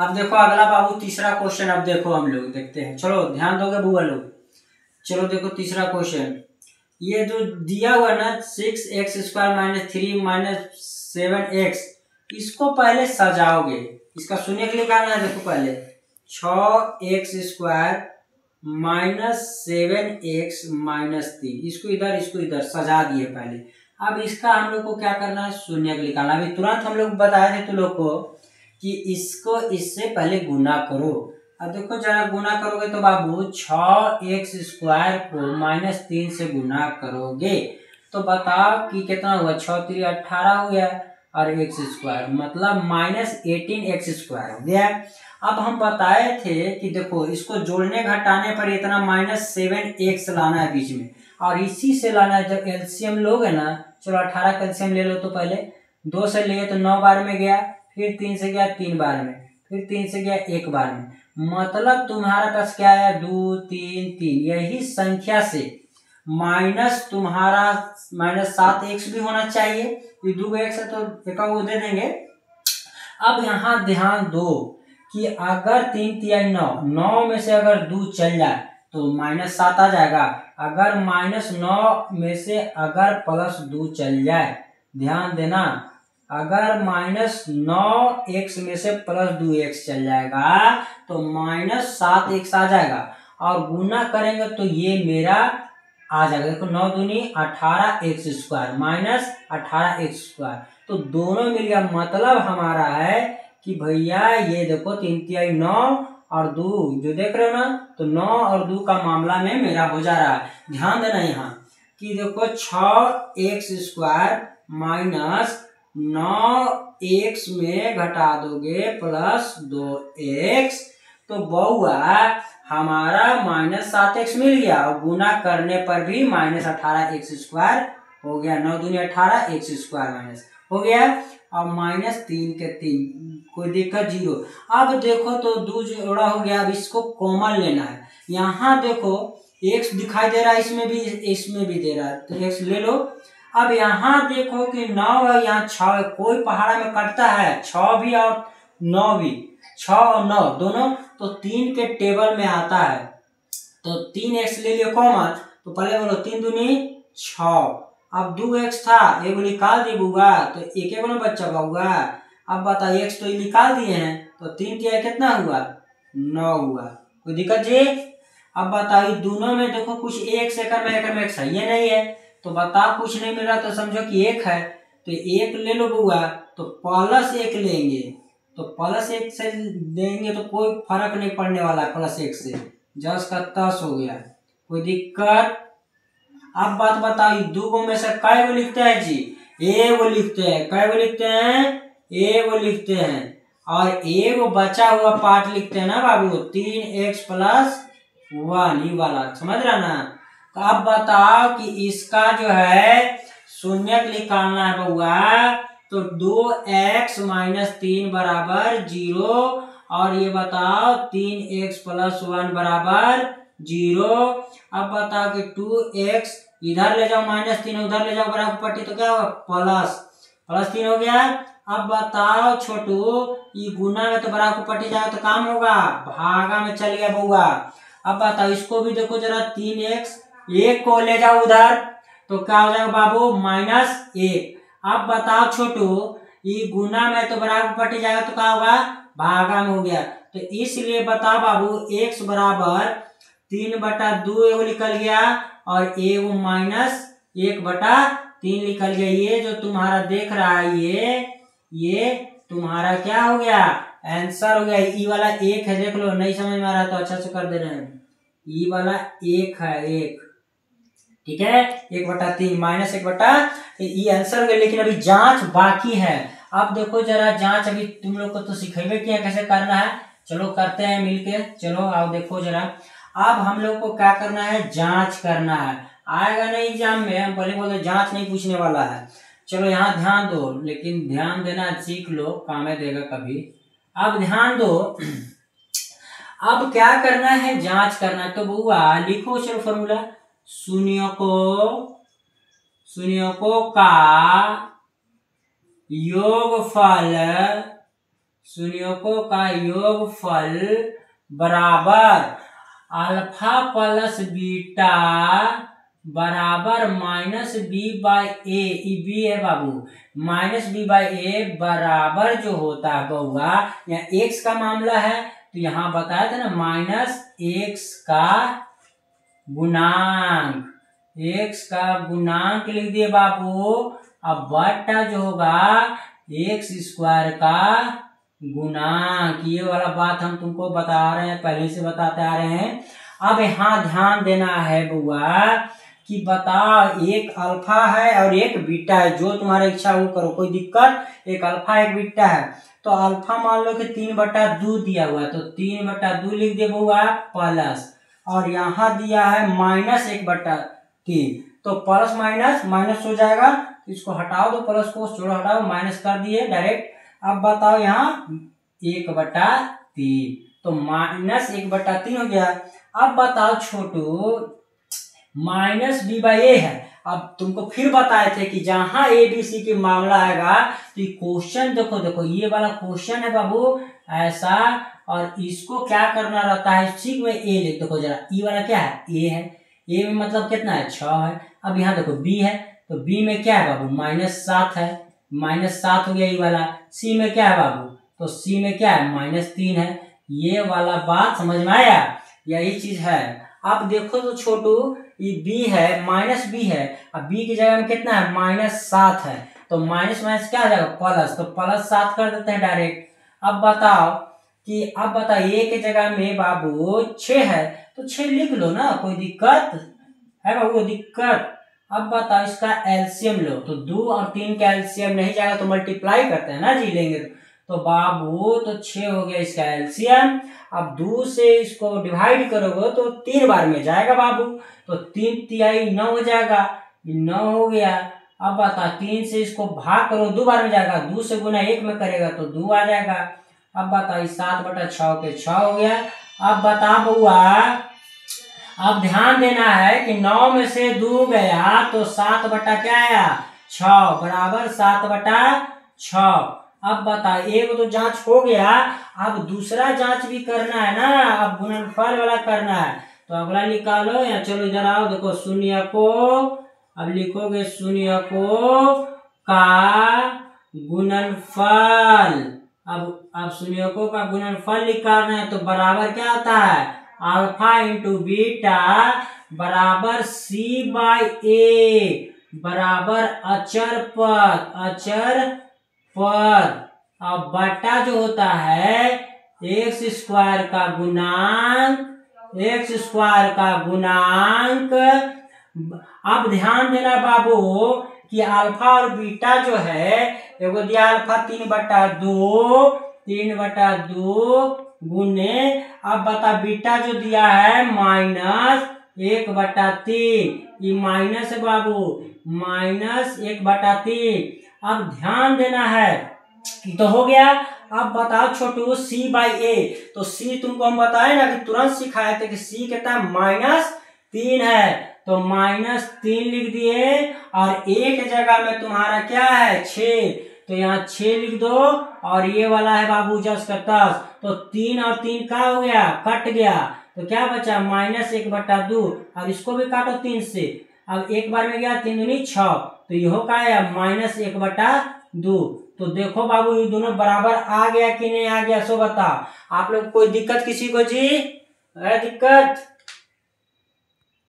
अब देखो अगला बाबू तीसरा क्वेश्चन। अब देखो हम लोग देखते हैं, चलो ध्यान दोगे बुआ लोग। चलो देखो तीसरा क्वेश्चन, ये जो दिया हुआ ना 6x² - 3 - 7x, इसको पहले सजाओगे। इसका शून्य के लिए निकालना है। देखो पहले 6x² - 7x - 3, इसको इधर सजा दिए पहले। अब इसका हम लोग को क्या करना है, शून्य के लिए निकालना। अभी तुरंत हम लोग बताए थे तुम लोग को कि इसको इससे पहले गुना करो। अब देखो जरा गुना करोगे तो बाबू 6x² को -3 से गुना करोगे तो बताओ कि कितना हुआ। 6 3 18 हो गया और x² मतलब -18x² हो गया। अब हम बताए थे कि देखो इसको जोड़ने घटाने पर इतना -7x लाना है बीच में, और इसी से लाना है। जब एलसीएम लोगे ना, चलो 18 का एलसीएम ले लो तो पहले 2 से लिए तो 9 बार में गया, फिर 3 से गया 3 बार में, फिर 3 से गया 1 बार में। मतलब तुम्हारा पास क्या है, 2 3 3, यही संख्या से माइनस तुम्हारा -7x भी होना चाहिए। ये 2x है तो एक वो दे देंगे। अब यहाँ ध्यान दो कि अगर 3 3 9 में से अगर 2 चल जाए तो -7 आ जाएगा। अगर -9 में से अगर +2 चल जाए, ध्यान देना, अगर -9x में से +2x चल जाएगा तो -7x आ जाएगा। और गुना करेंगे तो ये मेरा आ जाएगा। देखो 9 दूनी 18x² - 18x², तो दोनों मिल गया। मतलब हमारा है कि भैया ये देखो 3 3 9 और 2 जो देख रहे हो ना, तो 9 और 2 का मामला में मेरा हो जा रहा है। ध्यान देना यहाँ कि देखो 6x² - 9x में घटा दोगे +2x, तो बउआ हमारा -7x मिल गया। और गुना करने पर भी -18x² हो गया। 9 दूनी 18, x² हो गया। और -3 के 3, कोई दिक्कत 0। अब देखो तो 2 जोड़ा हो गया। अब इसको कॉमन लेना है। यहाँ देखो x दिखाई दे रहा है, इसमें भी दे रहा है, तो x ले लो। अब यहाँ देखो कि 9 है, यहाँ 6 है। कोई पहाड़ा में कटता है 6 भी और 9 भी, 6 और 9 दोनों, तो 3 के टेबल में आता है। तो 3x ले लियो कॉमन, तो पहले बोलो 3 दूनी 6। अब 2x था, एगो निकाल दी बुआ, तो एक एगो ना बच्चा बुआ। अब बता x तो निकाल दिए हैं, तो 3 3 कितना हुआ, 9 हुआ। कोई दिक्कत जी? अब बताइए दोनों में देखो कुछ एक में एक सही नहीं है, तो बताओ कुछ नहीं मिल रहा तो समझो कि 1 है, तो 1 ले लो बुआ, तो +1 लेंगे, तो +1 से देंगे तो कोई फर्क नहीं पड़ने वाला है। +1 से 10 का 10 हो गया। कोई दिक्कत? अब बात बताइए 2 में से कै गो लिखते हैं जी, एगो लिखते हैं। कै गो लिखते हैं, एगो लिखते हैं। और एगो बचा हुआ पार्ट लिखते हैं ना बाबू, 3x + 1, ये वाला समझ रहा ना। तो अब बताओ कि इसका जो है शून्य निकालना है बउआ, तो 2x - 3 = 0। और ये बताओ 3x + 1 = 0। अब बताओ कि 2x इधर ले जाओ -3, उधर ले जाओ बराबर पट्टी, तो क्या होगा +3 हो गया। अब बताओ छोटू, ये गुना में तो बराबर पट्टी जाएगा तो काम होगा, भागा में चल गया बउआ। अब बताओ इसको भी देखो जरा, 3x, 1 को ले जाओ उधर, तो क्या हो जाएगा बाबू, -1। अब बताओ छोटू, ये गुना में तो बराबर पट्टी जाएगा तो क्या होगा, भागा में हो गया। तो इसलिए बताओ बाबू x = 3/2 एगो निकल गया, और एगो -1/3 निकल गया। ये जो तुम्हारा देख रहा है ये तुम्हारा क्या हो गया, आंसर हो गया। ई वाला 1 है, देख लो, नहीं समझ में आ रहा तो अच्छा से कर दे रहे हैं। ई वाला 1 है, 1, ठीक है, 1/3 -1/, ये आंसर हो गया। लेकिन अभी जांच बाकी है। अब देखो जरा जांच, अभी तुम लोग को तो सिखेबे किया कैसे करना है, चलो करते हैं मिलके। चलो आओ देखो जरा, अब हम लोग को क्या करना है, जांच करना है। आएगा नहीं एग्जाम में, हम पहले बोलते जांच नहीं पूछने वाला है। चलो यहाँ ध्यान दो, लेकिन ध्यान देना सीख लो, काम देगा कभी। अब ध्यान दो, अब क्या करना है, जांच करना है। तो बुआ लिखो चलो फॉर्मूला, शून्यों का योगफल शून्यकों का योगफल बराबर अल्फा प्लस बीटा बराबर minus B by A, B है बाबू, माइनस बी बाई ए बराबर जो होता है बउआ, यहाँ एक्स का मामला है तो यहाँ बताया था ना माइनस एक्स का गुणांक, एक्स का गुणांक लिख दिए बाबू। अब बट्टा जो होगा एक्स स्क्वायर का गुणांक, ये वाला बात हम तुमको बता रहे हैं, पहले से बताते आ रहे हैं। अब यहाँ ध्यान देना है बुआ कि बताओ एक अल्फा है और एक बीटा है, जो तुम्हारा इच्छा वो करो, कोई दिक्कत। एक अल्फा एक बीटा है तो अल्फा मान लो कि 3/2 दिया हुआ है तो 3/2 लिख दे बुआ प्लस, और यहाँ दिया है -1/3 तो प्लस माइनस माइनस हो जाएगा, इसको हटाओ दो, प्लस को छोड़ो हटाओ, माइनस कर दिए डायरेक्ट। अब बताओ यहाँ 1/3 तो -1/3 हो गया। अब बताओ छोटू माइनस बी बाई ए है। अब तुमको फिर बताए थे कि जहां ए बी सी की मामला आएगा तो क्वेश्चन देखो देखो ये वाला क्वेश्चन है बाबू ऐसा, और इसको क्या करना रहता है, सीख में ए लिख, देखो जरा ई वाला क्या है, ए है, ए में मतलब कितना है 6 है। अब यहाँ देखो बी है तो बी में क्या है बाबू -7 है, -7 हो गया ई वाला। सी में क्या है बाबू, तो सी में क्या है -3 है। ये वाला बात समझ में आया, यही चीज है। अब देखो तो छोटू ये बी है माइनस बी है, अब बी की जगह में कितना है -7 है तो माइनस माइनस क्या आ जाएगा प्लस, तो +7 कर देते हैं डायरेक्ट। अब बताओ कि अब बताओ ए के जगह में बाबू 6 है तो 6 लिख लो ना, कोई दिक्कत है बाबू, दिक्कत। अब बताओ इसका एलसीएम लो तो 2 और 3 का एलसीएम नहीं जाएगा तो मल्टीप्लाई करते हैं ना जी, लेंगे तो बाबू तो 6 हो गया इसका एलसीएम। अब 2 से इसको डिवाइड करोगे तो 3 बार में जाएगा बाबू, तो 3 तिहाई 9 हो जाएगा, 9 हो गया। अब बता 3 से इसको भाग करो 2 बार में जाएगा, 2 से गुना 1 में करेगा तो 2 आ जाएगा। अब बता 7/6 के 6 हो गया। अब बता बउआ, अब ध्यान देना है कि 9 में से 2 गया तो 7 बटा क्या आया 6 बराबर 7/6। अब बता एक तो जांच हो गया, अब दूसरा जांच भी करना है ना, अब गुणनफल वाला करना है तो अगला निकालो या चलो इधर आओ, देखो शून्य को अब लिखोगे शून्य को का गुणनफल। अब शून्यकों का गुणनफल निकालना है तो बराबर क्या आता है अल्फा इंटू बीटा बराबर सी बाई ए बराबर अचर पद। अब बटा जो होता है एक्स स्क्वायर का गुणांक। अब ध्यान देना बाबू कि अल्फा और बीटा जो है, एगो दिया अल्फा 3/2 गुने, अब बता बीटा जो दिया है -1/3, ये माइनस है बाबू -1/3। अब ध्यान देना है तो हो गया। अब बताओ छोटू सी बाई ए, तो सी तुमको हम बताए ना कि तुरंत सिखाए थे कि सी कितना -3 है तो -3 लिख दिए, और ए के जगह में तुम्हारा क्या है 6 तो यहाँ 6 लिख दो, और ये वाला है बाबू 10 का 10 तो 3 और 3 का हो गया कट गया तो क्या बचा -1/2। अब इसको भी काटो 3 से, अब एक बार में गया 3 दूनी 6 तो ये का है -1/2। तो देखो बाबू ये दोनों बराबर आ गया कि नहीं आ गया सो बताओ आप लोग, कोई दिक्कत किसी को जी है दिक्कत?